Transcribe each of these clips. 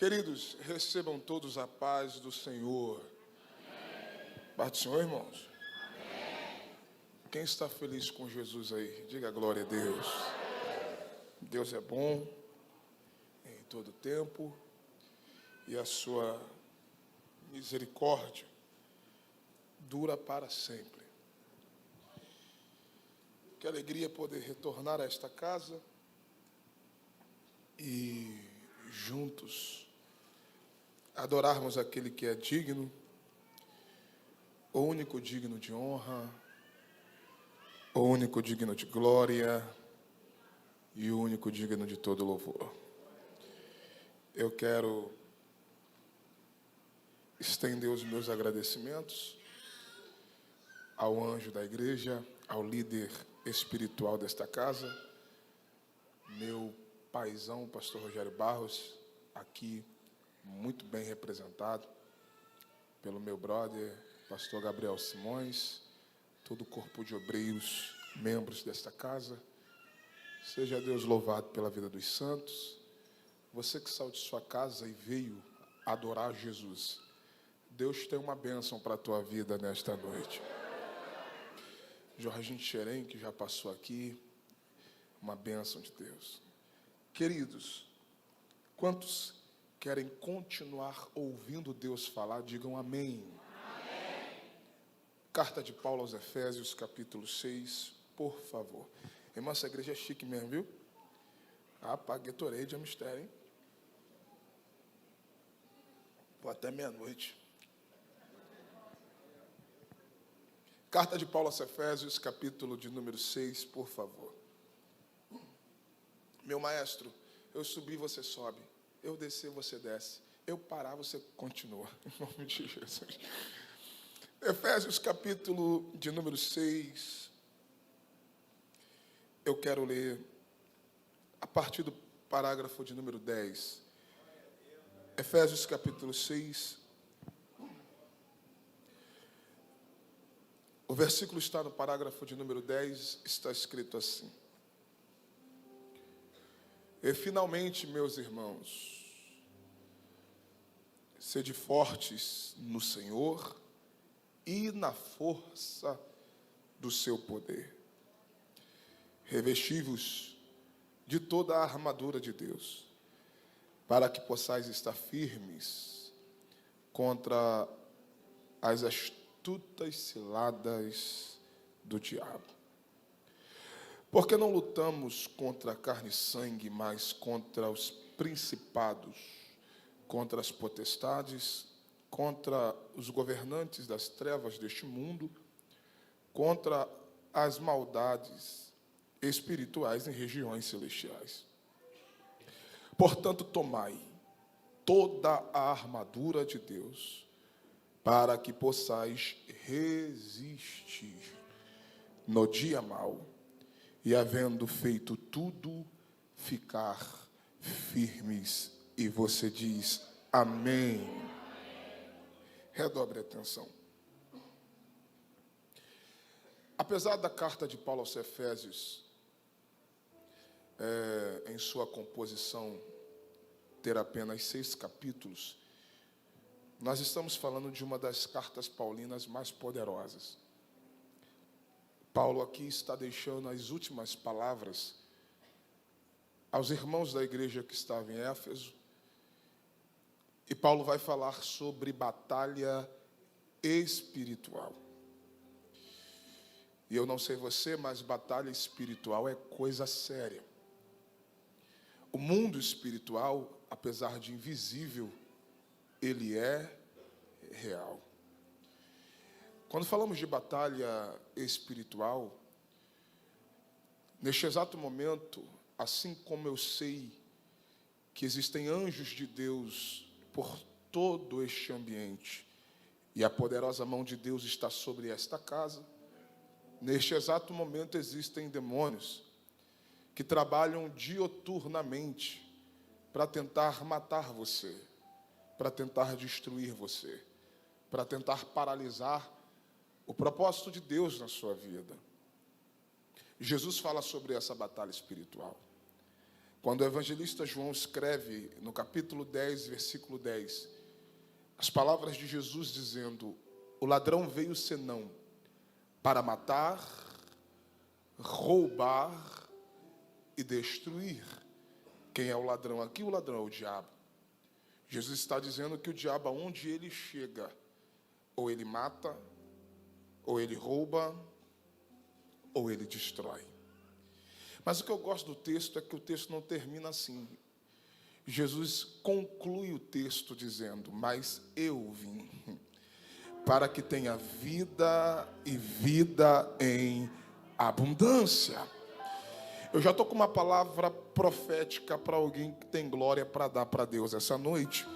Queridos, recebam todos a paz do Senhor. Paz do Senhor, irmãos. Quem está feliz com Jesus aí? Diga glória a Deus. Deus é bom em todo tempo e a sua misericórdia dura para sempre. Que alegria poder retornar a esta casa e juntos adorarmos aquele que é digno, o único digno de honra, o único digno de glória e o único digno de todo louvor. Eu quero estender os meus agradecimentos ao anjo da igreja, ao líder espiritual desta casa, meu paizão, pastor Rogério Barros, aqui muito bem representado pelo meu brother, pastor Gabriel Simões, todo o corpo de obreiros, membros desta casa. Seja Deus louvado pela vida dos santos. Você que saiu de sua casa e veio adorar Jesus, Deus tem uma bênção para a tua vida nesta noite. Jorginho Xerém, que já passou aqui, uma bênção de Deus. Queridos, quantos querem continuar ouvindo Deus falar, digam amém. Amém. Carta de Paulo aos Efésios, capítulo 6, por favor. Irmã, essa igreja é chique mesmo, viu? Paguei Gatorade, é mistério, hein? Vou até meia-noite. Carta de Paulo aos Efésios, capítulo de número 6, por favor. Meu maestro, eu subir, você sobe. Eu descer, você desce. Eu parar, você continua. Em nome de Jesus. Efésios, capítulo de número 6. Eu quero ler a partir do parágrafo de número 10. Efésios, capítulo 6. O versículo está no parágrafo de número 10, está escrito assim. E finalmente, meus irmãos, sede fortes no Senhor e na força do seu poder. Revesti-vos de toda a armadura de Deus, para que possais estar firmes contra as astutas ciladas do diabo. Porque não lutamos contra carne e sangue, mas contra os principados, contra as potestades, contra os governantes das trevas deste mundo, contra as maldades espirituais em regiões celestiais. Portanto, tomai toda a armadura de Deus, para que possais resistir no dia mau, e havendo feito tudo, ficar firmes. E você diz, amém. Redobre a atenção. Apesar da carta de Paulo aos Efésios, em sua composição, ter apenas 6 capítulos, nós estamos falando de uma das cartas paulinas mais poderosas. Paulo aqui está deixando as últimas palavras aos irmãos da igreja que estavam em Éfeso. E Paulo vai falar sobre batalha espiritual. E eu não sei você, mas batalha espiritual é coisa séria. O mundo espiritual, apesar de invisível, ele é real. Quando falamos de batalha espiritual, neste exato momento, assim como eu sei que existem anjos de Deus por todo este ambiente, e a poderosa mão de Deus está sobre esta casa, neste exato momento existem demônios que trabalham dioturnamente para tentar matar você, para tentar destruir você, para tentar paralisar o propósito de Deus na sua vida. Jesus fala sobre essa batalha espiritual. Quando o evangelista João escreve no capítulo 10, versículo 10, as palavras de Jesus dizendo: o ladrão veio senão para matar, roubar e destruir. Quem é o ladrão aqui? O ladrão é o diabo. Jesus está dizendo que o diabo, aonde ele chega, ou ele mata, ou ele rouba, ou ele destrói. Mas o que eu gosto do texto é que o texto não termina assim. Jesus conclui o texto dizendo: mas eu vim para que tenha vida e vida em abundância. Eu já estou com uma palavra profética para alguém que tem glória para dar para Deus essa noite.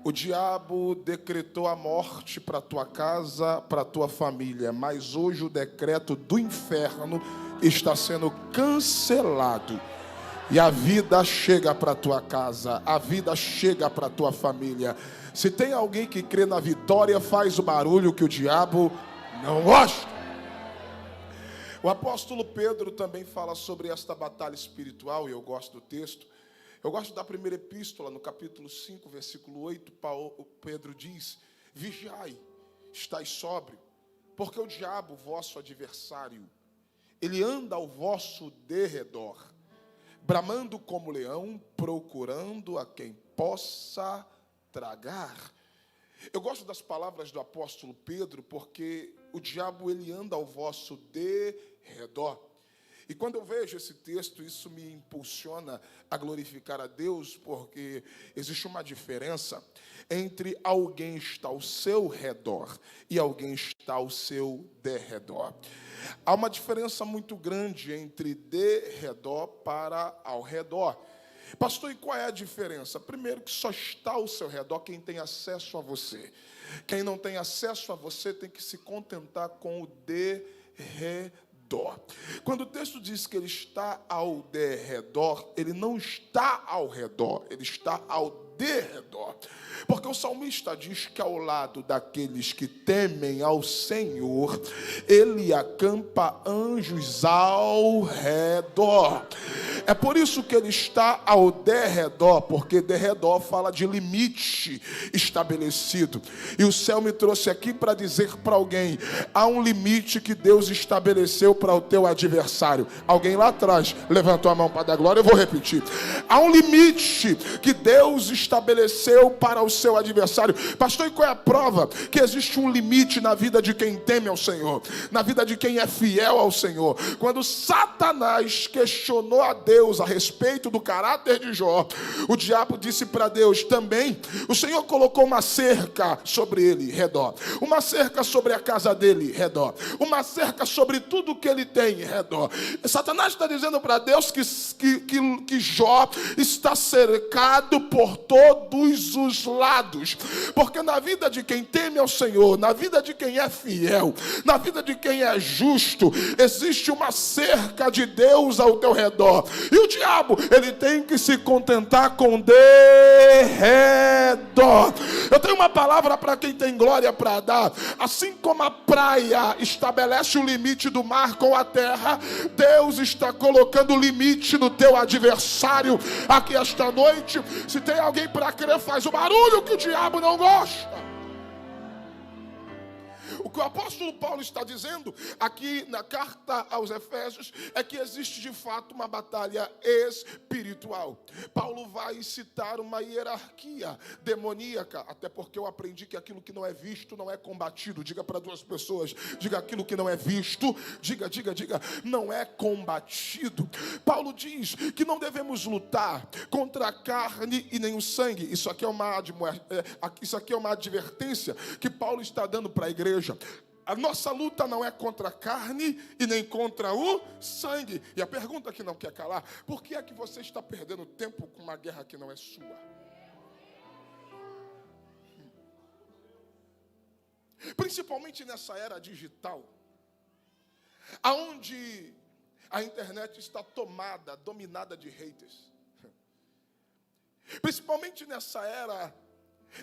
O diabo decretou a morte para a tua casa, para a tua família, mas hoje o decreto do inferno está sendo cancelado. E a vida chega para a tua casa, a vida chega para a tua família. Se tem alguém que crê na vitória, faz o barulho que o diabo não gosta. O apóstolo Pedro também fala sobre esta batalha espiritual, e eu gosto do texto. Eu gosto da primeira epístola, no capítulo 5, versículo 8, Pedro diz: vigiai, estai sóbrio, porque o diabo, vosso adversário, ele anda ao vosso derredor, bramando como leão, procurando a quem possa tragar. Eu gosto das palavras do apóstolo Pedro, porque o diabo, ele anda ao vosso derredor. E quando eu vejo esse texto, isso me impulsiona a glorificar a Deus, porque existe uma diferença entre alguém estar ao seu redor e alguém estar ao seu derredor. Há uma diferença muito grande entre derredor para ao redor. Pastor, e qual é a diferença? Primeiro, que só está ao seu redor quem tem acesso a você. Quem não tem acesso a você tem que se contentar com o derredor. Quando o texto diz que ele está ao derredor, ele não está ao redor, ele está ao derredor. Porque o salmista diz que ao lado daqueles que temem ao Senhor, ele acampa anjos ao redor. É por isso que ele está ao derredor, porque derredor fala de limite estabelecido. E o céu me trouxe aqui para dizer para alguém: há um limite que Deus estabeleceu para o teu adversário. Alguém lá atrás levantou a mão para dar glória, eu vou repetir. Há um limite que Deus estabeleceu para o seu adversário. Pastor, e qual é a prova? Que existe um limite na vida de quem teme ao Senhor, na vida de quem é fiel ao Senhor. Quando Satanás questionou a Deus a respeito do caráter de Jó, o diabo disse para Deus também: o Senhor colocou uma cerca sobre ele, redor, uma cerca sobre a casa dele, redor, uma cerca sobre tudo que ele tem, redor. Satanás está dizendo para Deus que Jó está cercado por todos os lados, porque na vida de quem teme ao Senhor, na vida de quem é fiel, na vida de quem é justo, existe uma cerca de Deus ao teu redor. E o diabo, ele tem que se contentar com derredor. Eu tenho uma palavra para quem tem glória para dar. Assim como a praia estabelece o limite do mar com a terra, Deus está colocando limite no teu adversário aqui esta noite. Se tem alguém para crer, faz o barulho que o diabo não gosta. O que o apóstolo Paulo está dizendo aqui na carta aos Efésios é que existe de fato uma batalha espiritual. Paulo vai citar uma hierarquia demoníaca, até porque eu aprendi que aquilo que não é visto não é combatido. Diga para duas pessoas, diga: aquilo que não é visto, diga, não é combatido. Paulo diz que não devemos lutar contra a carne e nem o sangue. Isso aqui é uma advertência que Paulo está dando para a igreja. A nossa luta não é contra a carne e nem contra o sangue. E a pergunta que não quer calar: por que é que você está perdendo tempo com uma guerra que não é sua? Principalmente nessa era digital, aonde a internet está dominada de haters. Principalmente nessa era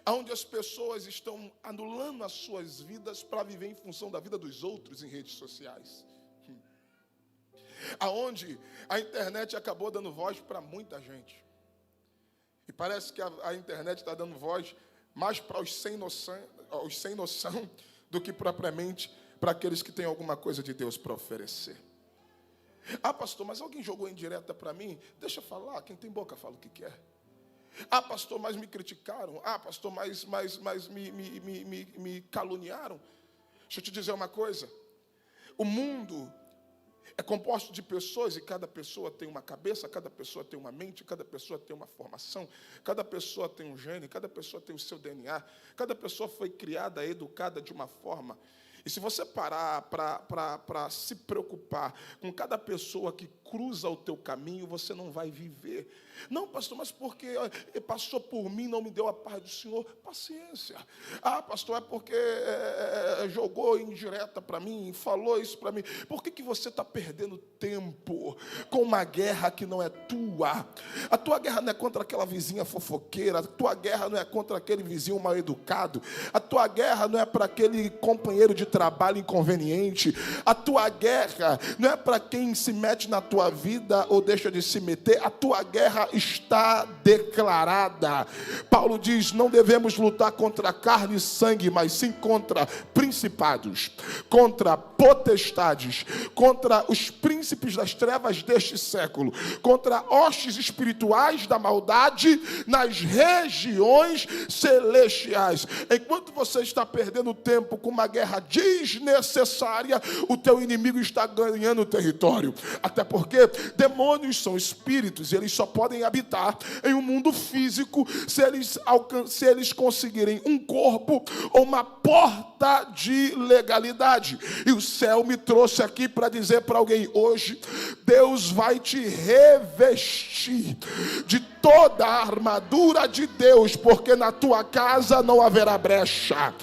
onde as pessoas estão anulando as suas vidas para viver em função da vida dos outros em redes sociais. aonde a internet acabou dando voz para muita gente. E parece que a internet está dando voz mais para os sem noção do que propriamente para aqueles que têm alguma coisa de Deus para oferecer. Ah, pastor, mas alguém jogou indireta para mim? Deixa eu falar, quem tem boca fala o que quer. Ah, pastor, mas me criticaram. Ah, pastor, mas me caluniaram. Deixa eu te dizer uma coisa. O mundo é composto de pessoas e cada pessoa tem uma cabeça, cada pessoa tem uma mente, cada pessoa tem uma formação, cada pessoa tem um gene, cada pessoa tem o seu DNA, cada pessoa foi criada, educada de uma forma. E se você parar para se preocupar com cada pessoa que cruza o teu caminho, você não vai viver. Não, pastor, mas porque passou por mim, não me deu a paz do Senhor. Paciência. Ah, pastor, é porque jogou indireta para mim, falou isso para mim. Por que você está perdendo tempo com uma guerra que não é tua? A tua guerra não é contra aquela vizinha fofoqueira, a tua guerra não é contra aquele vizinho mal educado, a tua guerra não é para aquele companheiro de trabalho inconveniente, a tua guerra não é para quem se mete na tua vida ou deixa de se meter, a tua guerra está declarada. Paulo diz, não devemos lutar contra carne e sangue, mas sim contra principados, contra potestades, contra os príncipes das trevas deste século, contra hostes espirituais da maldade nas regiões celestiais. Enquanto você está perdendo tempo com uma guerra desnecessária, o teu inimigo está ganhando território. Até porque demônios são espíritos e eles só podem habitar em um mundo físico se eles conseguirem um corpo ou uma porta de legalidade. E o céu me trouxe aqui para dizer para alguém hoje, Deus vai te revestir de toda a armadura de Deus, porque na tua casa não haverá brecha,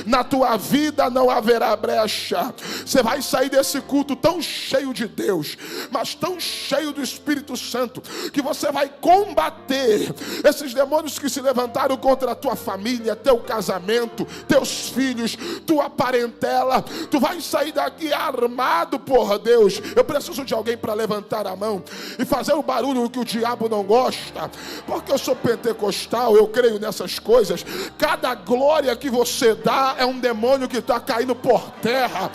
na tua vida não haverá brecha. Você vai sair desse culto tão cheio de Deus, mas tão cheio do Espírito Santo, que você vai combater esses demônios que se levantaram contra a tua família, teu casamento, teus filhos, tua parentela. Tu vai sair daqui armado, porra, Deus. Eu preciso de alguém para levantar a mão e fazer o barulho que o diabo não gosta, porque eu sou pentecostal, eu creio nessas coisas. Cada glória que você dá é um demônio que está caindo por terra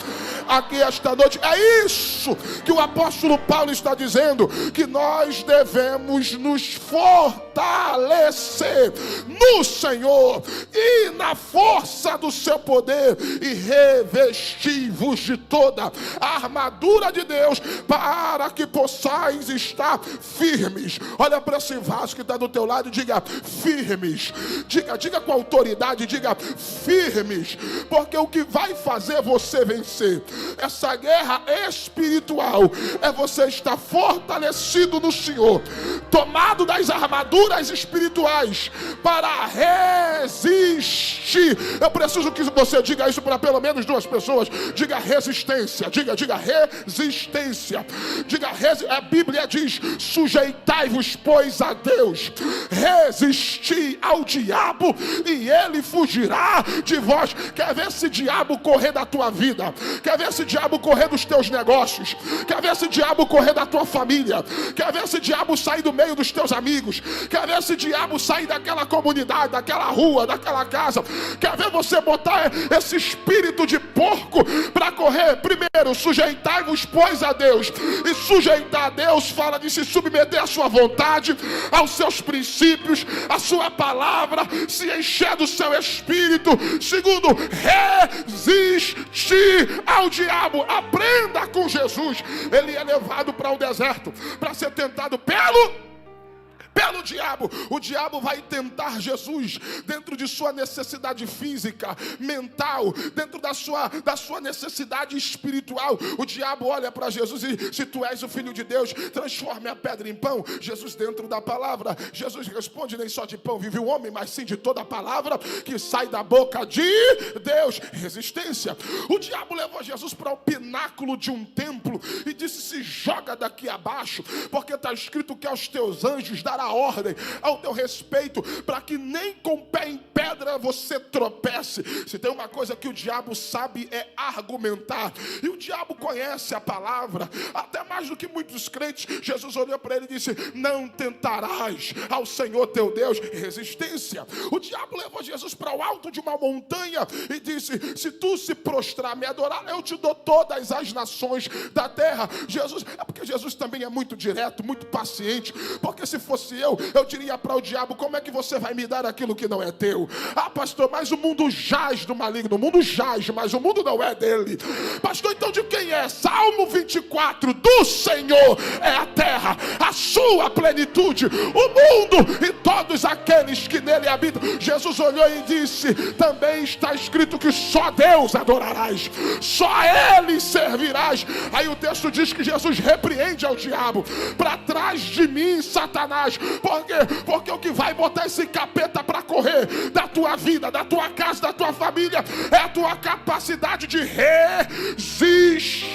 aqui esta noite. É isso que o apóstolo Paulo está dizendo, que nós devemos nos fortalecer no Senhor e na força do seu poder, e revestir-vos de toda a armadura de Deus, para que possais estar firmes. Olha para esse vaso que está do teu lado e diga firmes. Diga com autoridade, diga firmes, porque o que vai fazer você vencer essa guerra espiritual é você estar fortalecido no Senhor, tomado das armaduras espirituais para resistir. Eu preciso que você diga isso para pelo menos duas pessoas. Diga resistência, diga resistência, a Bíblia diz, sujeitai-vos pois a Deus, resisti ao diabo e ele fugirá de vós. Quer ver esse diabo correr da tua vida? Quer ver esse diabo correr dos teus negócios? Quer ver esse diabo correr da tua família? Quer ver esse diabo sair do meio dos teus amigos? Quer ver esse diabo sair daquela comunidade, daquela rua, daquela casa? Quer ver você botar esse espírito de porco para correr? Primeiro, sujeitai-vos pois a Deus. E sujeitar a Deus fala de se submeter à sua vontade, aos seus princípios, à sua palavra, se encher do seu espírito. Segundo, resistir ao diabo. Aprenda com Jesus. Ele é levado para o deserto para ser tentado pelo diabo. O diabo vai tentar Jesus dentro de sua necessidade física, mental, dentro da sua necessidade espiritual. O diabo olha para Jesus e, se tu és o Filho de Deus, transforme a pedra em pão. Jesus, dentro da palavra, Jesus responde, nem só de pão vive o homem, mas sim de toda a palavra que sai da boca de Deus. Resistência. O diabo levou Jesus para o pináculo de um templo e disse, se joga daqui abaixo, porque está escrito que aos teus anjos dará ordem ao teu respeito, para que nem com pé em pé pedra você tropece. Se tem uma coisa que o diabo sabe é argumentar. E o diabo conhece a palavra, até mais do que muitos crentes. Jesus olhou para ele e disse: não tentarás ao Senhor teu Deus. Resistência. O diabo levou Jesus para o alto de uma montanha e disse: se tu se prostrar, me adorar, eu te dou todas as nações da terra. Jesus, é porque Jesus também é muito direto, muito paciente. Porque se fosse eu diria para o diabo: como é que você vai me dar aquilo que não é teu? Ah, pastor, mas o mundo jaz do maligno. O mundo jaz, mas o mundo não é dele. Pastor, então de quem é? Salmo 24: do Senhor é a terra, a sua plenitude, o mundo e todos aqueles que nele habitam. Jesus olhou e disse: também está escrito que só Deus adorarás, só a Ele servirás. Aí o texto diz que Jesus repreende ao diabo: para trás de mim, Satanás. Por quê? Porque o que vai botar esse capeta para correr da tua vida, da tua casa, da tua família, é a tua capacidade de resistência.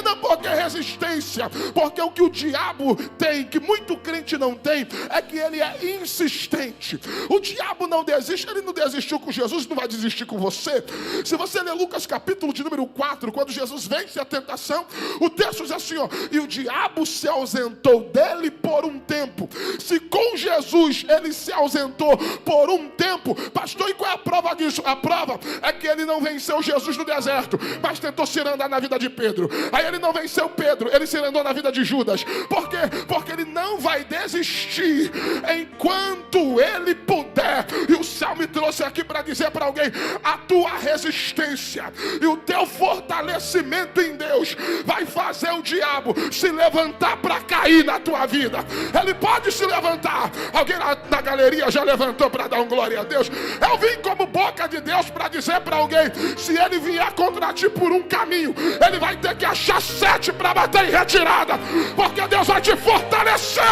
Não porque resistência, porque o que o diabo tem, que muito crente não tem, é que ele é insistente. O diabo não desiste, ele não desistiu com Jesus, não vai desistir com você. Se você ler Lucas capítulo de número 4, quando Jesus vence a tentação, o texto diz assim, ó: e o diabo se ausentou dele por um tempo. Se com Jesus ele se ausentou por um tempo, pastor, e qual é a prova disso? A prova é que ele não venceu Jesus no deserto, mas tentou se andar na vida de Pedro. Aí ele não venceu Pedro, ele se andou na vida de Judas. Por quê? Porque ele não vai desistir enquanto ele puder. E o céu me trouxe aqui para dizer para alguém: a tua resistência e o teu fortalecimento em Deus vai fazer o diabo se levantar para cair na tua vida. Ele pode se levantar. Alguém na galeria já levantou para dar um glória a Deus? Eu vim como boca de Deus para dizer para alguém: se ele vier contra ti por um caminho, ele vai ter que achar 7 para bater em retirada, porque Deus vai te fortalecer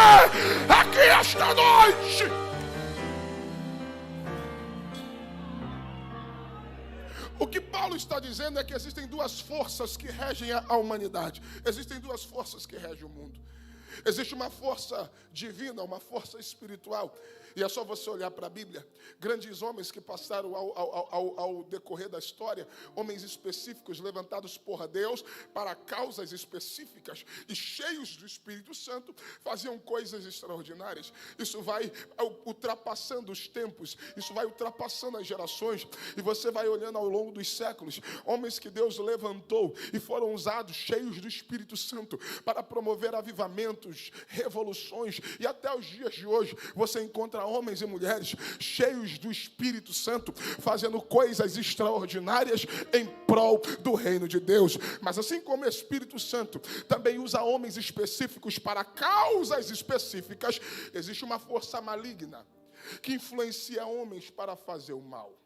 aqui esta noite. O que Paulo está dizendo é que existem duas forças que regem a humanidade. Existem duas forças que regem o mundo. Existe uma força divina, uma força espiritual. E é só você olhar para a Bíblia. Grandes homens que passaram ao decorrer da história, homens específicos levantados por Deus para causas específicas e cheios do Espírito Santo, faziam coisas extraordinárias. Isso vai ultrapassando os tempos, isso vai ultrapassando as gerações, e você vai olhando ao longo dos séculos, homens que Deus levantou e foram usados, cheios do Espírito Santo, para promover avivamentos, revoluções, e até os dias de hoje você encontra homens e mulheres cheios do Espírito Santo, fazendo coisas extraordinárias em prol do reino de Deus. Mas assim como o Espírito Santo também usa homens específicos para causas específicas, existe uma força maligna que influencia homens para fazer o mal,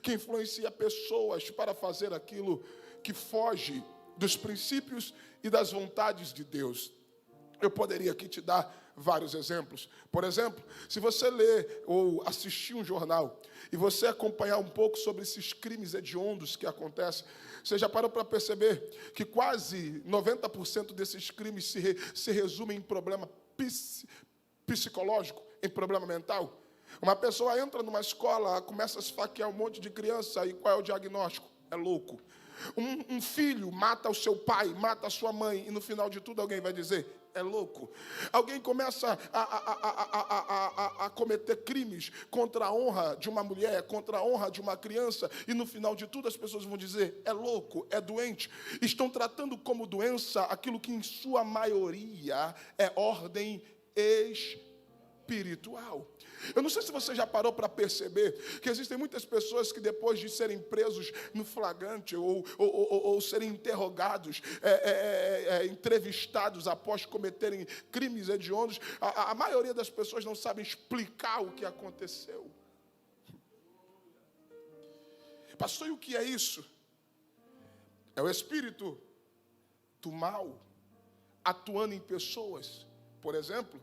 que influencia pessoas para fazer aquilo que foge dos princípios e das vontades de Deus. Eu poderia aqui te dar vários exemplos. Por exemplo, se você ler ou assistir um jornal e você acompanhar um pouco sobre esses crimes hediondos que acontecem, você já parou para perceber que quase 90% desses crimes se resumem em problema psicológico, em problema mental? Uma pessoa entra numa escola, começa a esfaquear um monte de criança, e qual é o diagnóstico? É louco. Um filho mata o seu pai, mata a sua mãe, e no final de tudo alguém vai dizer: é louco. Alguém começa a cometer crimes contra a honra de uma mulher, contra a honra de uma criança, e no final de tudo as pessoas vão dizer: é louco, é doente. Estão tratando como doença aquilo que em sua maioria é ordem espiritual. Eu não sei se você já parou para perceber que existem muitas pessoas que depois de serem presos no flagrante ou serem interrogados, entrevistados após cometerem crimes hediondos, a maioria das pessoas não sabem explicar o que aconteceu. Pastor, e o que é isso? É o espírito do mal atuando em pessoas. Por exemplo,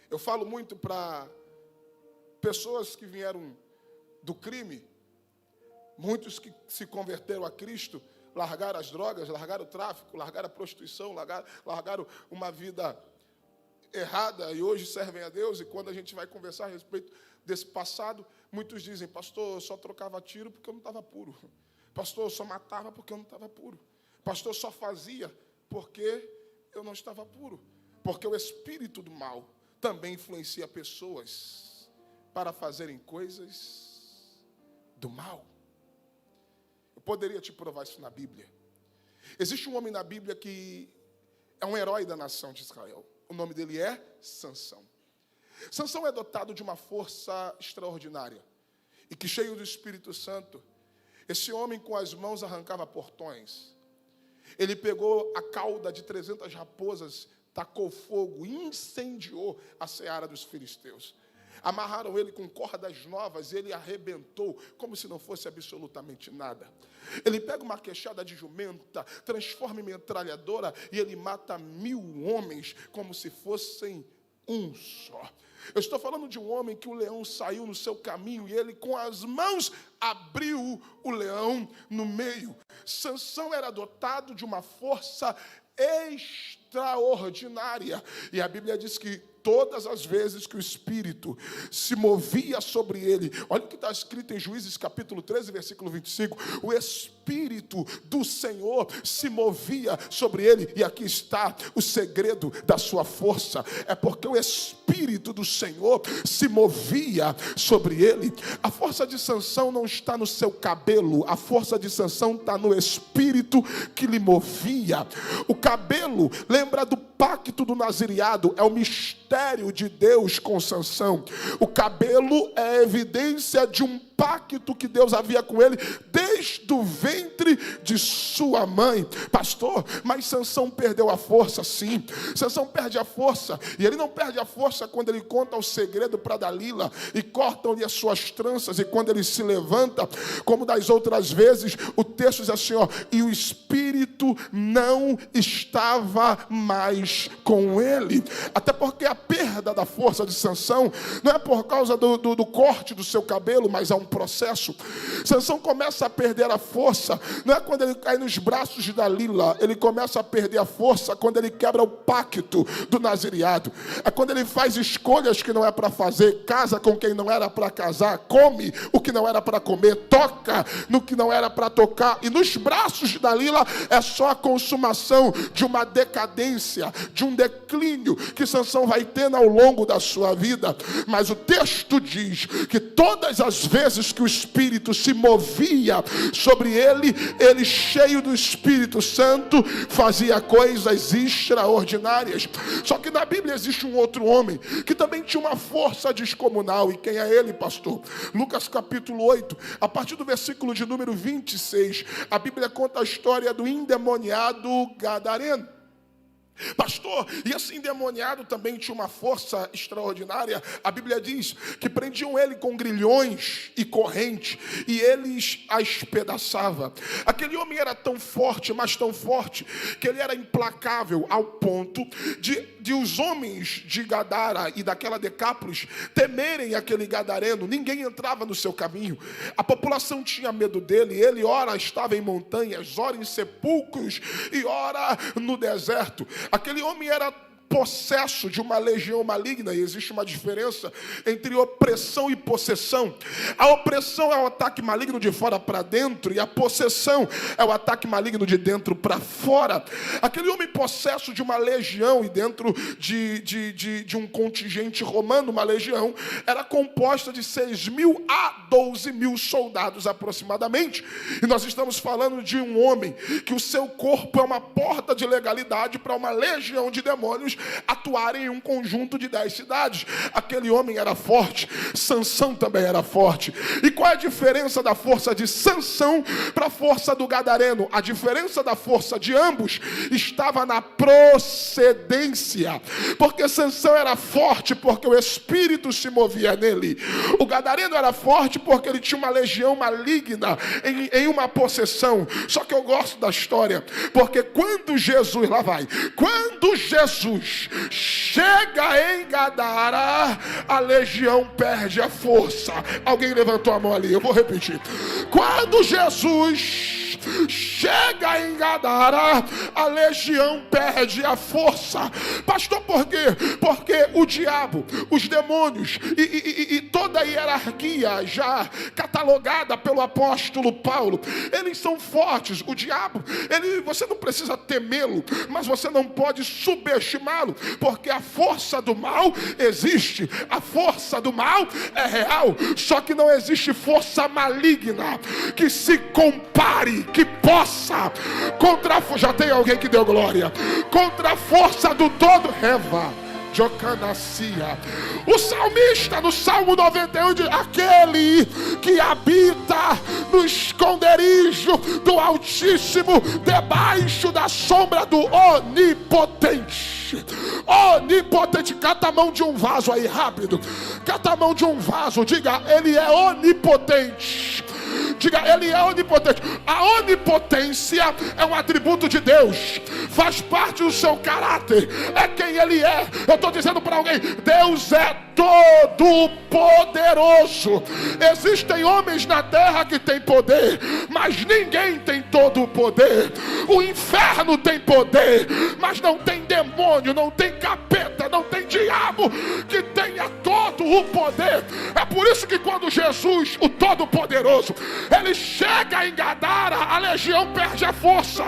eu falo muito para pessoas que vieram do crime, muitos que se converteram a Cristo, largaram as drogas, largaram o tráfico, largaram a prostituição, largaram uma vida errada e hoje servem a Deus, e quando a gente vai conversar a respeito desse passado, muitos dizem: pastor, eu só trocava tiro porque eu não estava puro. Pastor, eu só matava porque eu não estava puro. Pastor, eu só fazia porque eu não estava puro. Porque o espírito do mal também influencia pessoas para fazerem coisas do mal. Eu poderia te provar isso na Bíblia. Existe um homem na Bíblia que é um herói da nação de Israel. O nome dele é Sansão. Sansão é dotado de uma força extraordinária. E que, cheio do Espírito Santo, esse homem com as mãos arrancava portões. Ele pegou a cauda de 300 raposas, tacou fogo, incendiou a seara dos filisteus. Amarraram ele com cordas novas, ele arrebentou como se não fosse absolutamente nada. Ele pega uma queixada de jumenta, transforma em metralhadora e ele mata 1000 homens como se fossem um só. Eu estou falando de um homem que o leão saiu no seu caminho e ele com as mãos abriu o leão no meio. Sansão era dotado de uma força extraordinária. E a Bíblia diz que todas as vezes que o Espírito se movia sobre ele, olha o que está escrito em Juízes capítulo 13, versículo 25, o Espírito do Senhor se movia sobre ele, e aqui está o segredo da sua força, é porque o Espírito do Senhor se movia sobre ele. A força de Sansão não está no seu cabelo, a força de Sansão está no Espírito que lhe movia. O cabelo lembra do pacto do nazireado, é o mistério de Deus com Sansão. O cabelo é a evidência de um pacto que Deus havia com ele desde o ventre de sua mãe. Pastor, mas Sansão perdeu a força, sim. Sansão perde a força, e ele não perde a força quando ele conta o segredo para Dalila e cortam-lhe as suas tranças, e quando ele se levanta, como das outras vezes, o texto diz assim, e o Espírito não estava mais com ele. Até porque a perda da força de Sansão não é por causa do corte do seu cabelo, mas há um processo. Sansão começa a perder a força, não é quando ele cai nos braços de Dalila, ele começa a perder a força quando ele quebra o pacto do nazireado, é quando ele faz escolhas que não é para fazer, casa com quem não era para casar, come o que não era para comer, toca no que não era para tocar, e nos braços de Dalila é só a consumação de uma decadência, de um declínio que Sansão vai ter ao longo da sua vida. Mas o texto diz que todas as vezes que o Espírito se movia sobre ele, ele cheio do Espírito Santo fazia coisas extraordinárias. Só que na Bíblia existe um outro homem que também tinha uma força descomunal. E quem é ele, pastor? Lucas capítulo 8, a partir do versículo de número 26, a Bíblia conta a história do endemoniado gadareno. Pastor, e esse endemoniado também tinha uma força extraordinária. A Bíblia diz que prendiam ele com grilhões e corrente, e eles a espedaçava. Aquele homem era tão forte, mas tão forte, que ele era implacável ao ponto de os homens de Gadara e daquela Decápolis temerem aquele gadareno. Ninguém entrava no seu caminho, a população tinha medo dele. Ele ora estava em montanhas, ora em sepulcros e ora no deserto. Aquele homem era possesso de uma legião maligna, e existe uma diferença entre opressão e possessão. A opressão é o ataque maligno de fora para dentro, e a possessão é o ataque maligno de dentro para fora. Aquele homem possesso de uma legião, e dentro de um contingente romano, uma legião era composta de 6.000 a 12.000 soldados aproximadamente. E nós estamos falando de um homem que o seu corpo é uma porta de legalidade para uma legião de demônios atuarem em um conjunto de 10 cidades. Aquele homem era forte, Sansão também era forte. E qual é a diferença da força de Sansão para a força do gadareno? A diferença da força de ambos estava na procedência, porque Sansão era forte porque o Espírito se movia nele. O gadareno era forte porque ele tinha uma legião maligna em uma possessão. Só que eu gosto da história, porque quando Jesus chega em Gadara, a legião perde a força. Alguém levantou a mão ali, eu vou repetir. Quando Jesus chega em Gadara, a legião perde a força. Pastor, por quê? Porque o diabo, os demônios e toda a hierarquia já catalogada pelo apóstolo Paulo, eles são fortes. O diabo, você não precisa temê-lo, mas você não pode subestimá-lo, porque a força do mal existe, a força do mal é real, só que não existe força maligna que se compare, que possa contra a força. Já tem alguém que deu glória? Contra a força do todo, Reva. O salmista no Salmo 91 diz: aquele que habita no esconderijo do Altíssimo, debaixo da sombra do Onipotente. Onipotente. Cata a mão de um vaso aí, rápido. Cata a mão de um vaso, diga: ele é onipotente. Diga: ele é onipotente. A onipotência é um atributo de Deus, faz parte do seu caráter, é quem ele é. Eu estou dizendo para alguém: Deus é todo poderoso. Existem homens na terra que têm poder, mas ninguém tem todo o poder. O inferno tem poder, mas não tem demônio, não tem capeta, não tem diabo que tenha todo o poder. É por isso que quando Jesus, o Todo-Poderoso, ele chega em Gadara, a legião perde a força.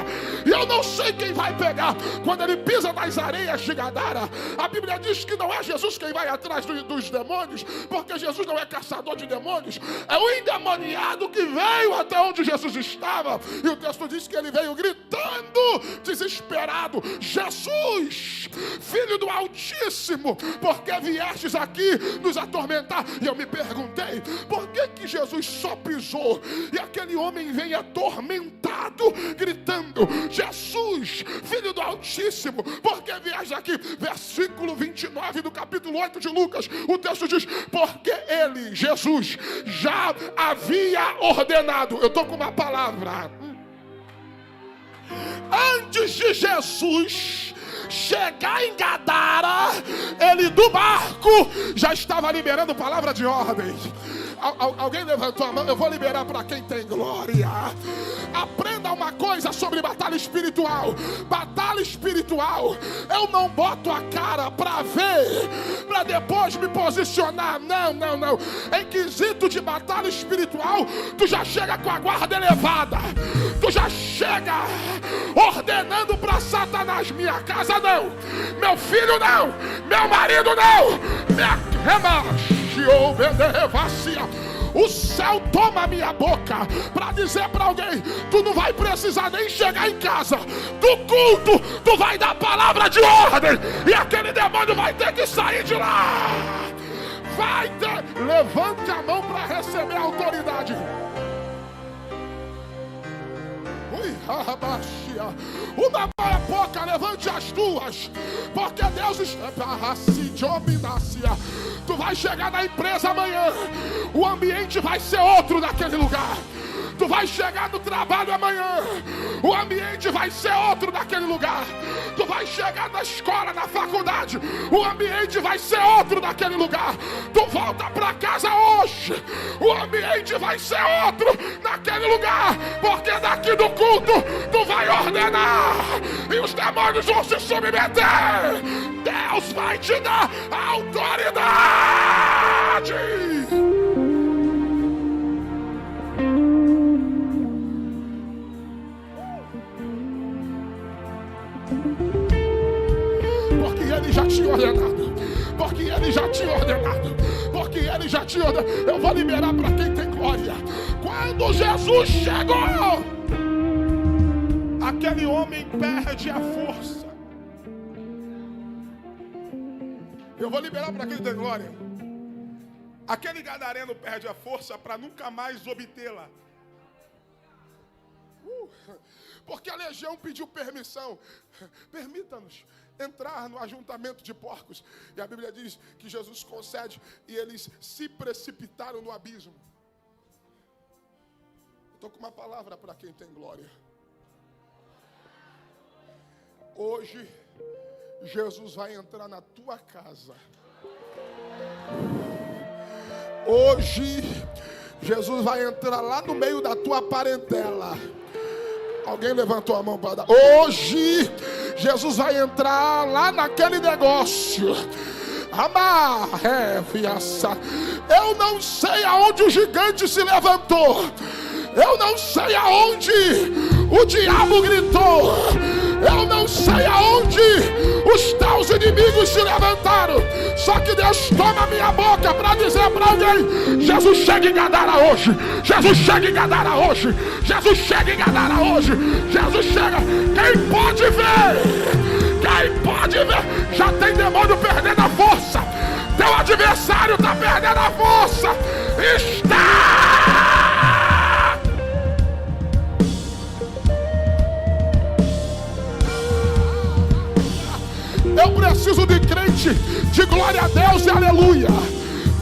E eu não sei quem vai pegar. Quando ele pisa nas areias de Gadara, a Bíblia diz que não é Jesus quem vai atrás dos demônios, porque Jesus não é caçador de demônios, é o endemoniado que veio até onde Jesus estava. E o texto diz que ele veio gritando, desesperado: Jesus, Filho do Altíssimo, por que viestes aqui nos atormentar? E eu me perguntei: por que Jesus só pisou e aquele homem vem atormentado, gritando: Jesus, Filho do Altíssimo, por que viestes aqui? Versículo 29 do capítulo 8 de Lucas, o texto diz: porque ele, Jesus, já havia ordenado. Eu estou com uma palavra. Antes de Jesus chegar em Gadara, ele do barco já estava liberando palavra de ordem. Alguém levantou a mão? Eu vou liberar para quem tem glória. Aprenda uma coisa sobre batalha espiritual. Batalha espiritual, eu não boto a cara para ver, para depois me posicionar. Não. Em quesito de batalha espiritual, tu já chega com a guarda elevada. Tu já chega ordenando para Satanás: minha casa não, meu filho não, meu marido não, minha o céu toma a minha boca para dizer para alguém: tu não vai precisar nem chegar em casa do culto, tu vai dar palavra de ordem e aquele demônio vai ter que sair de lá. Vai ter. Levante a mão para receber a autoridade. Uma mão é pouca, levante as duas, porque Deus está. Tu vai chegar na empresa amanhã, o ambiente vai ser outro naquele lugar. Tu vai chegar no trabalho amanhã, o ambiente vai ser outro naquele lugar. Tu vai chegar na escola, na faculdade, o ambiente vai ser outro naquele lugar. Tu volta para casa hoje, o ambiente vai ser outro naquele lugar, porque daqui do culto tu vai ordenar e os demônios vão se submeter. Deus vai te dar autoridade. Porque ele já tinha ordenado. Porque ele já tinha ordenado. Porque ele já tinha ordenado. Eu vou liberar para quem tem glória. Quando Jesus chegou, aquele homem perde a força. Eu vou liberar para quem tem glória. Aquele gadareno perde a força para nunca mais obtê-la. Porque a legião pediu permissão. Permita-nos entrar no ajuntamento de porcos. E a Bíblia diz que Jesus concede e eles se precipitaram no abismo. Estou com uma palavra para quem tem glória. Hoje, Jesus vai entrar na tua casa. Hoje, Jesus vai entrar lá no meio da tua parentela. Alguém levantou a mão para dar. Hoje, Jesus vai entrar lá naquele negócio. Eu não sei aonde o gigante se levantou. Eu não sei aonde o diabo gritou. Eu não sei aonde os teus inimigos se levantaram. Só que Deus toma a minha boca para dizer para alguém: Jesus chega em Gadara hoje. Jesus chega em Gadara hoje. Jesus chega em Gadara hoje. Jesus chega. Quem pode ver? Quem pode ver? Já tem demônio perdendo a força. Teu adversário está perdendo a força. Está! Eu preciso de crente de glória a Deus e aleluia.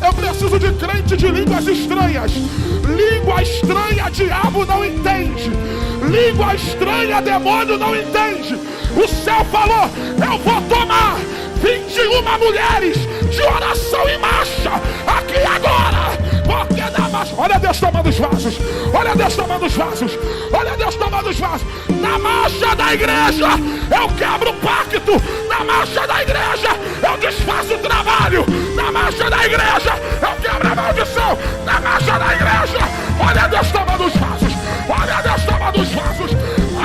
Eu preciso de crente de línguas estranhas. Língua estranha, diabo não entende. Língua estranha, demônio não entende. O céu falou: eu vou tomar 21 mulheres de oração em marcha aqui agora. Porque na marcha, olha Deus tomando os vasos. Olha Deus tomando os vasos. Olha Deus tomando os vasos. Na marcha da igreja eu quebro o pacto. Na marcha da igreja eu desfaço o trabalho. Na marcha da igreja eu quebro a maldição. Na marcha da igreja, olha Deus tomando os vasos. Olha Deus tomando os vasos.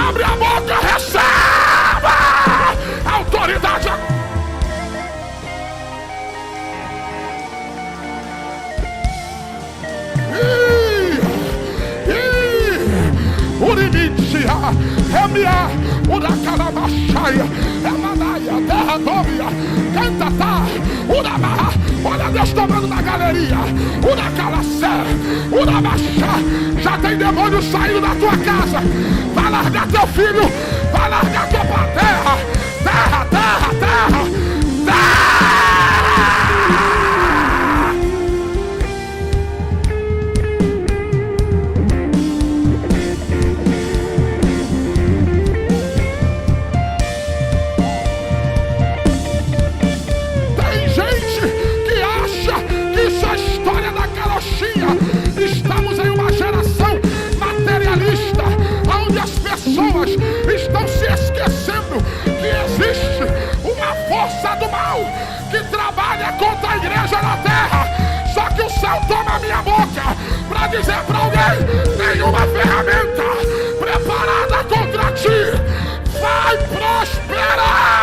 Abre a boca, receba a autoridade. Urimitia, Remia, Uracarabachaya, Emanaia, Terra Dómia, Cantatá, Uramaha. Olha Deus tomando na galeria. Uracalacé, Uramachá. Já tem demônio saindo da tua casa. Vai largar teu filho. Vai largar tua terra. Terra, terra, terra, terra. Estamos em uma geração materialista, onde as pessoas estão se esquecendo que existe uma força do mal que trabalha contra a igreja na terra. Só que o céu toma a minha boca para dizer para alguém: nenhuma ferramenta preparada contra ti vai prosperar.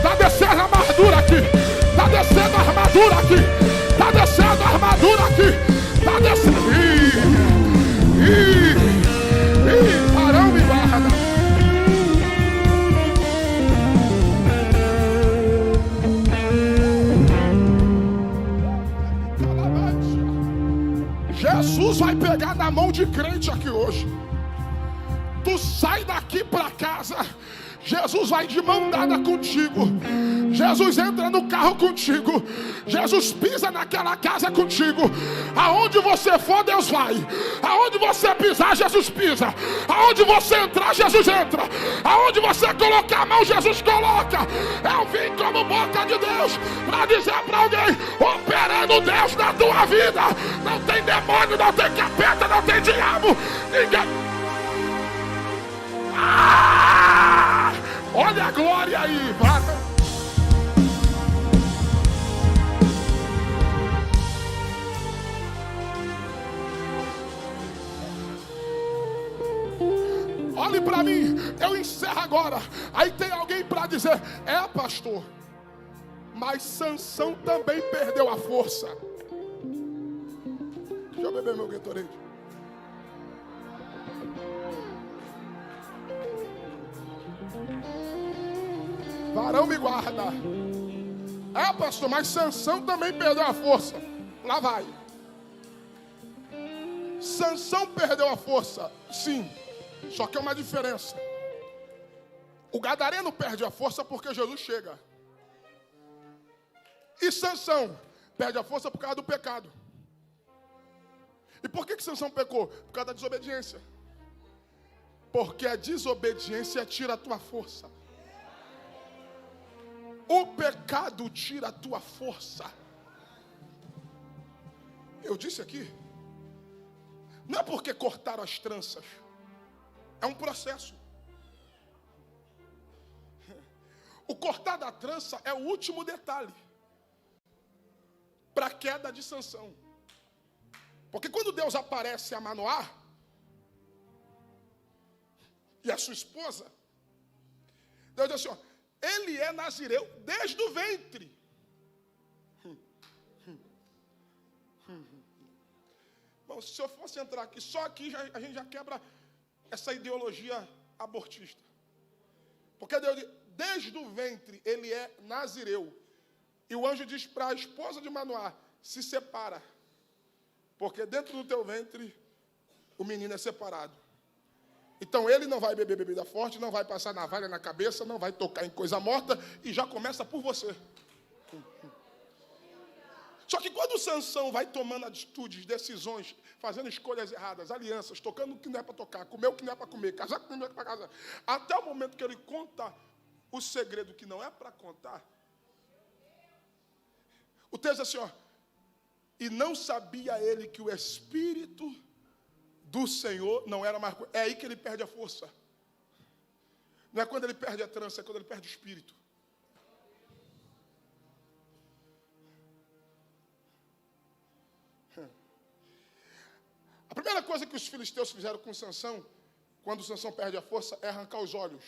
Tá descendo a armadura aqui. Tá descendo a armadura aqui. Tá descendo a armadura aqui. Tá descendo. Parão me guarda. Jesus vai pegar na mão de crente aqui hoje. Tu sai daqui pra casa, Jesus vai de mão dada contigo. Jesus entra no carro contigo. Jesus pisa naquela casa contigo. Aonde você for, Deus vai. Aonde você pisar, Jesus pisa. Aonde você entrar, Jesus entra. Aonde você colocar a mão, Jesus coloca. Eu vim como boca de Deus para dizer para alguém: operando Deus na tua vida. Não tem demônio, não tem capeta, não tem diabo. Ninguém... olha a glória aí, vai. Olhe para mim, eu encerro agora. Aí tem alguém para dizer: é, pastor, mas Sansão também perdeu a força. Deixa eu beber meu Gatorade. Varão me guarda. É, pastor, mas Sansão também perdeu a força. Lá vai. Sansão perdeu a força, sim. Só que é uma diferença. O gadareno perde a força porque Jesus chega. E Sansão perde a força por causa do pecado. E por que Sansão pecou? Por causa da desobediência. Porque a desobediência tira a tua força. O pecado tira a tua força. Eu disse aqui, não é porque cortaram as tranças. É um processo. O cortar da trança é o último detalhe para a queda de Sansão. Porque quando Deus aparece a Manoá e a sua esposa, Deus diz assim, ó, ele é nazireu desde o ventre. Bom, se eu fosse entrar aqui, só aqui a gente já quebra essa ideologia abortista. Porque Deus diz, desde o ventre ele é nazireu. E o anjo diz para a esposa de Manoá, se separa. Porque dentro do teu ventre o menino é separado. Então ele não vai beber bebida forte, não vai passar navalha na cabeça, não vai tocar em coisa morta e já começa por você. Só que quando Sansão vai tomando atitudes, decisões, fazendo escolhas erradas, alianças, tocando o que não é para tocar, comer o que não é para comer, casar com o que não é para casar, até o momento que ele conta o segredo que não é para contar, o texto diz assim, ó, e não sabia ele que o Espírito do Senhor não era mais... É aí que ele perde a força. Não é quando ele perde a trança, é quando ele perde o Espírito. A primeira coisa que os filisteus fizeram com Sansão, quando Sansão perde a força, é arrancar os olhos.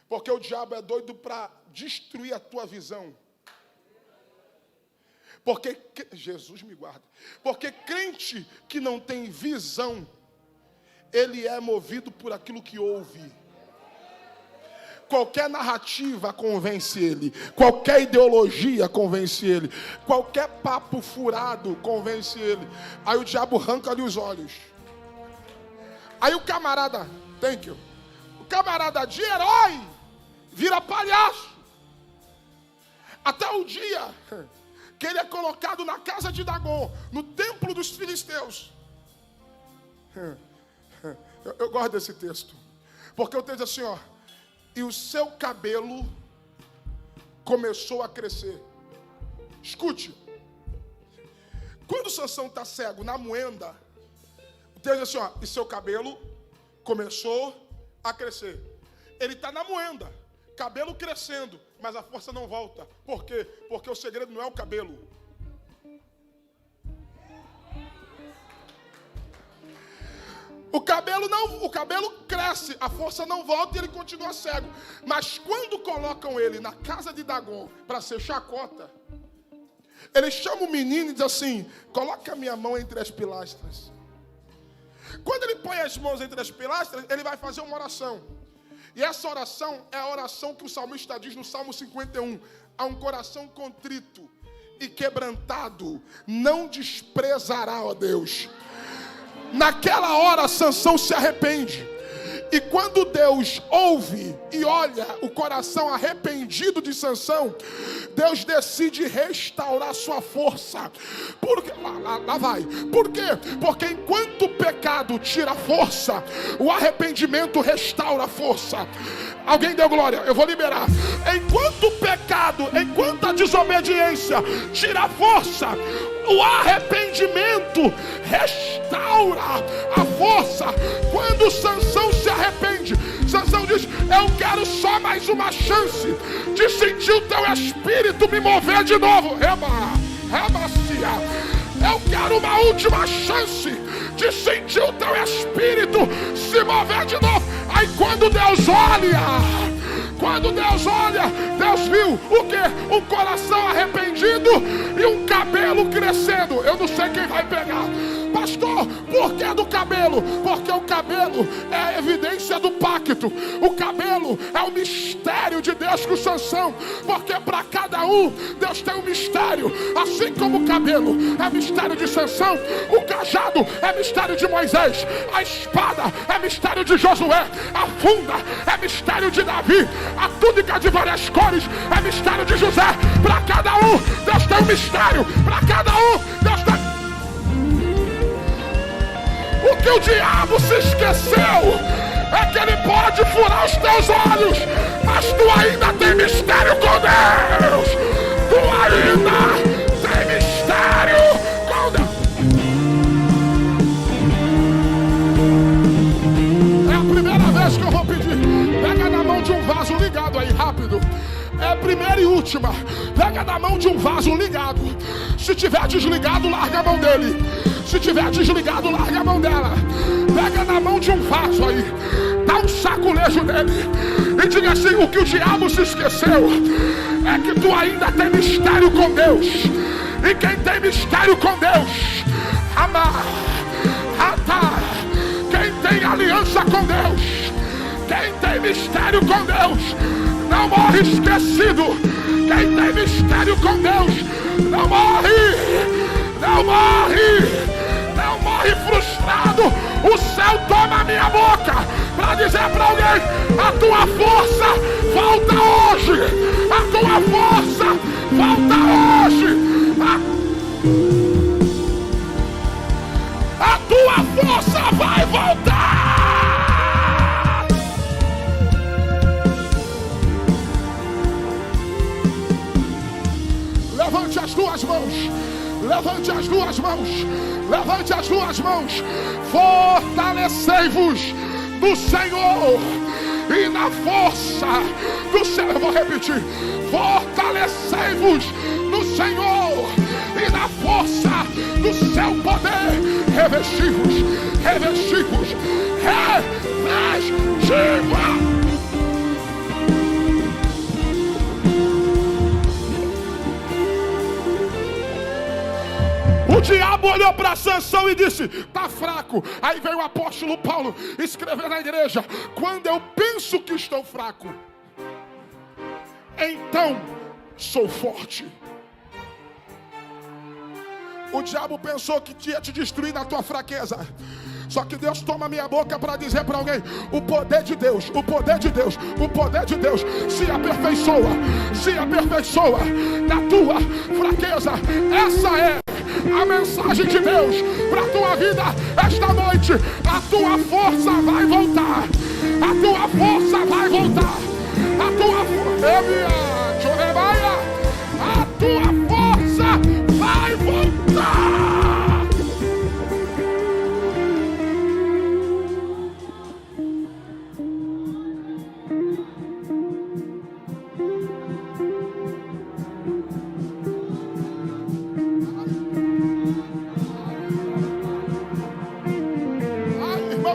Porque o diabo é doido para destruir a tua visão. Porque, Jesus me guarda, porque crente que não tem visão, ele é movido por aquilo que ouve. Qualquer narrativa convence ele, qualquer ideologia convence ele, qualquer papo furado convence ele. Aí o diabo arranca-lhe os olhos. Aí o camarada, o camarada de herói vira palhaço. Até o dia que ele é colocado na casa de Dagon, no templo dos filisteus. Eu gosto desse texto, porque o texto diz assim, ó, e o seu cabelo começou a crescer. Escute, quando Sansão está cego na moenda, o texto diz assim, ó, e seu cabelo começou a crescer. Ele está na moenda, cabelo crescendo, mas a força não volta. Por quê? Porque o segredo não é o cabelo. O cabelo cresce, a força não volta e ele continua cego. Mas quando colocam ele na casa de Dagon para ser chacota, ele chama o menino e diz assim, coloca a minha mão entre as pilastras. Quando ele põe as mãos entre as pilastras, ele vai fazer uma oração. E essa oração é a oração que o salmista diz no Salmo 51. A um coração contrito e quebrantado não desprezará, ó Deus. Naquela hora Sansão se arrepende. E quando Deus ouve e olha o coração arrependido de Sansão, Deus decide restaurar sua força. Porque, lá vai. Por quê? Porque enquanto o pecado tira força, o arrependimento restaura a força. Alguém deu glória? Eu vou liberar. Enquanto o pecado, enquanto a desobediência tira a força, o arrependimento restaura a força. Quando Sansão se arrepende, Sansão diz, eu quero só mais uma chance de sentir o teu espírito me mover de novo. Eu quero uma última chance de sentir o teu espírito se mover de novo. Aí quando Deus olha, Deus viu o quê? Um coração arrependido e um cabelo crescendo. Eu não sei quem vai pegar. Pastor, por que do cabelo? Porque o cabelo é a evidência do pacto. O cabelo é o mistério de Deus com Sansão. Porque para cada um, Deus tem um mistério. Assim como o cabelo é mistério de Sansão, o cajado é mistério de Moisés, a espada é mistério de Josué, a funda é mistério de Davi, a túnica de várias cores é mistério de José. Para cada um, Deus tem um mistério. Para cada um, Deus tem... que o diabo se esqueceu é que ele pode furar os teus olhos, mas tu ainda tem mistério com Deus. Tu ainda tem mistério com Deus. É a primeira vez que eu vou pedir. Pega na mão de um vaso ligado aí, rápido. É a primeira e última. Pega na mão de um vaso ligado. Se tiver desligado, larga a mão dele. Se tiver desligado, larga a mão dela. Pega na mão de um vaso aí. Dá um saculejo nele. E diga assim: o que o diabo se esqueceu é que tu ainda tem mistério com Deus. E quem tem mistério com Deus, amar, atar. Quem tem aliança com Deus, quem tem mistério com Deus, não morre esquecido. Quem tem mistério com Deus, não morre, não morre, não morre frustrado. O céu toma a minha boca para dizer para alguém: a tua força volta hoje. A tua força volta hoje. A tua força vai voltar. Levante as duas mãos. Levante as duas mãos. Levante as duas mãos. Fortalecei-vos no Senhor e na força do Senhor. Eu vou repetir. Fortalecei-vos no Senhor e na força do seu poder. Revestivos, revestivos, revestivos. O diabo olhou para Sansão e disse: tá fraco. Aí veio o apóstolo Paulo escrever na igreja: quando eu penso que estou fraco, então sou forte. O diabo pensou que ia te destruir na tua fraqueza. Só que Deus toma minha boca para dizer para alguém: o poder de Deus, o poder de Deus, o poder de Deus se aperfeiçoa na tua fraqueza. Essa é a mensagem de Deus para a tua vida esta noite. A tua força vai voltar. A tua força vai voltar. A tua força vai voltar.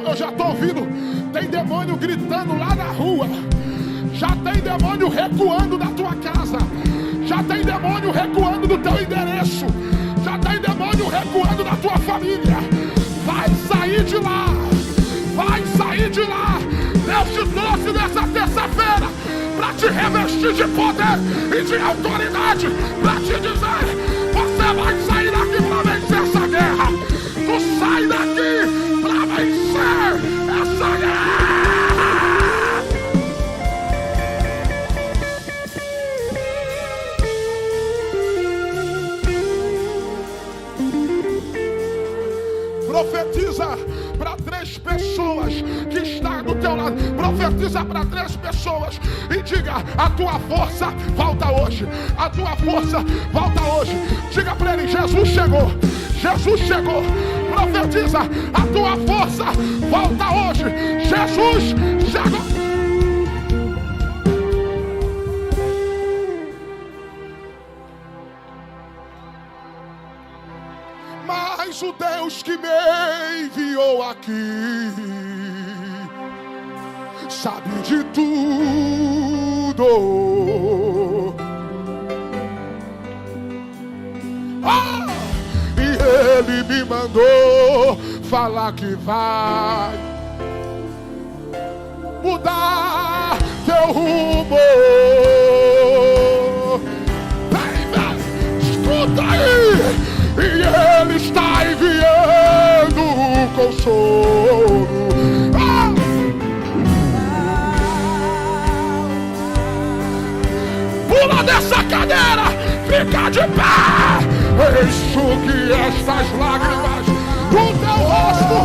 Eu já estou ouvindo, tem demônio gritando lá na rua, já tem demônio recuando da tua casa, já tem demônio recuando do teu endereço, já tem demônio recuando da tua família. Vai sair de lá, vai sair de lá. Deus te trouxe nessa terça-feira para te revestir de poder e de autoridade, para te dizer: você vai sair daqui para vencer essa guerra. Tu sai daqui para vencer essa guerra. Profetiza para 3 pessoas que estão do teu lado. Profetiza para 3 pessoas e diga: a tua força volta hoje. A tua força volta hoje. Diga para ele: Jesus chegou. Jesus chegou. Profetiza: a tua força volta hoje. Jesus chegou. Mas o Deus que me enviou aqui sabe de tudo. E ele me mandou falar que vai mudar teu rumo. Escuta aí! E ele está enviando consolo. Pula dessa cadeira, fica de pé, enxugue estas lágrimas do teu rosto.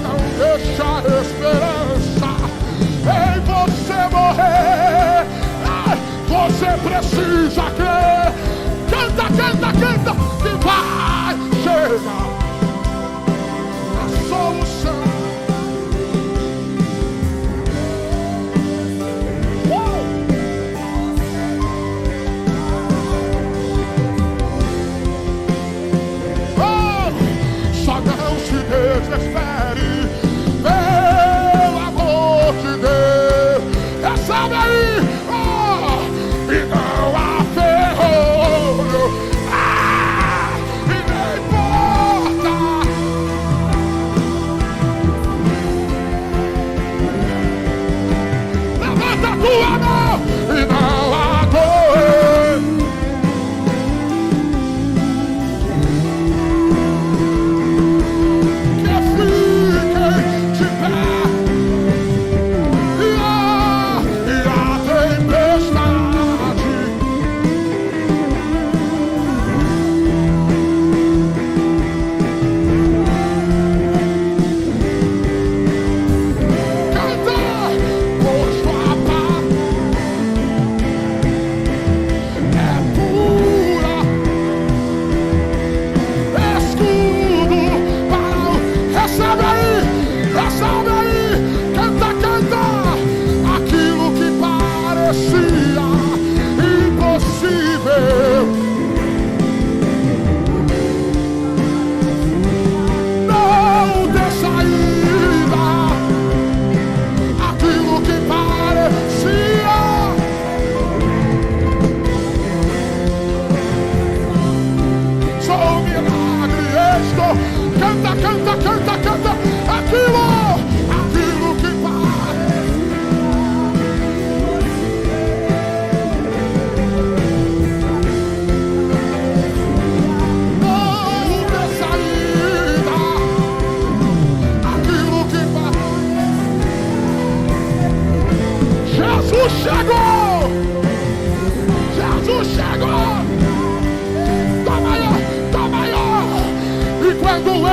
Não deixa a esperança em você morrer. Você precisa crer. Canta, canta, canta, que vai chegar a solução. Só não se desespere, pelo amor de Deus. Recebe aí, e não há ferrolho, e nem importa. Levanta a tua mão e não há dor.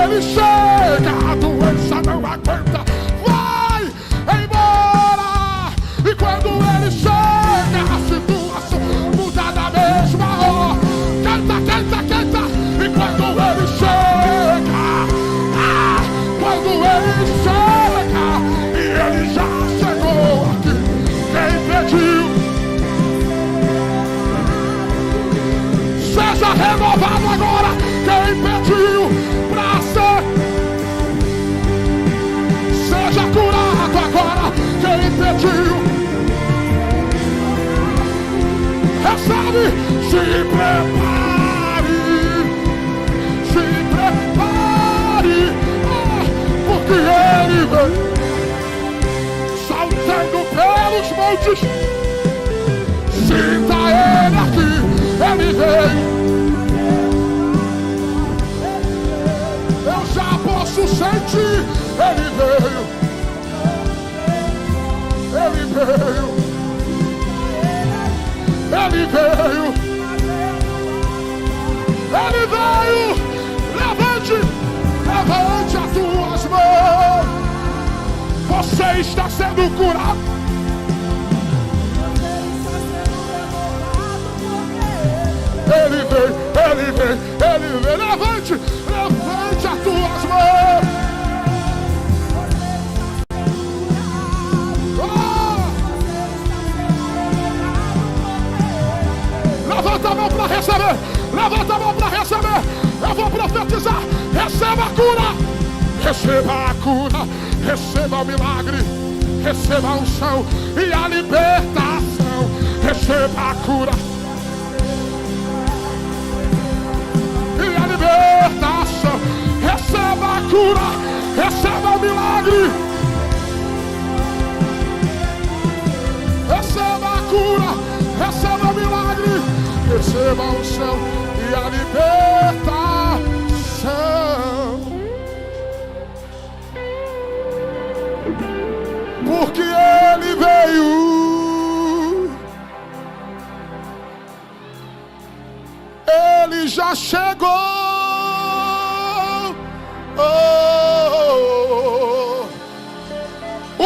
Ele chega, a doença não aguenta, vai embora. E quando ele chega, a situação muda na mesma hora. Canta, canta, canta. E quando ele chega, e ele já chegou aqui, quem pediu, seja renovado agora. Quem pediu pra ser, seja curado agora. Quem pediu, recebe. Se prepare, porque ele vem saltando pelos montes. Sinta ele aqui, ele veio. Eu já posso sentir, ele veio, ele veio, ele veio, ele veio. Levante, levante as tuas mãos. Você está sendo curado. Ele veio, ele veio, ele veio. Levante, levante as tuas mãos. Levanta a mão para receber. Levanta a mão para receber. Eu vou profetizar. Receba a cura. Receba a cura. Receba o milagre. Receba a unção e a libertação. Receba a cura e a libertação. Receba a cura. Receba o milagre. Receba a cura. Receba o milagre. Receba a unção e a libertação. Porque ele veio. Ele já chegou.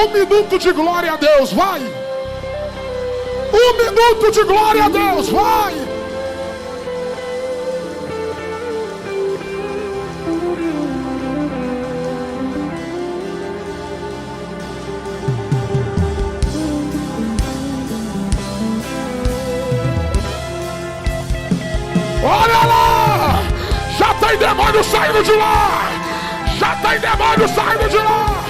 Um minuto de glória a Deus, vai! Um minuto de glória a Deus, vai! Olha lá! Já tem demônio saindo de lá! Já tem demônio saindo de lá!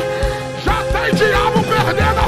Já tem diabo perdendo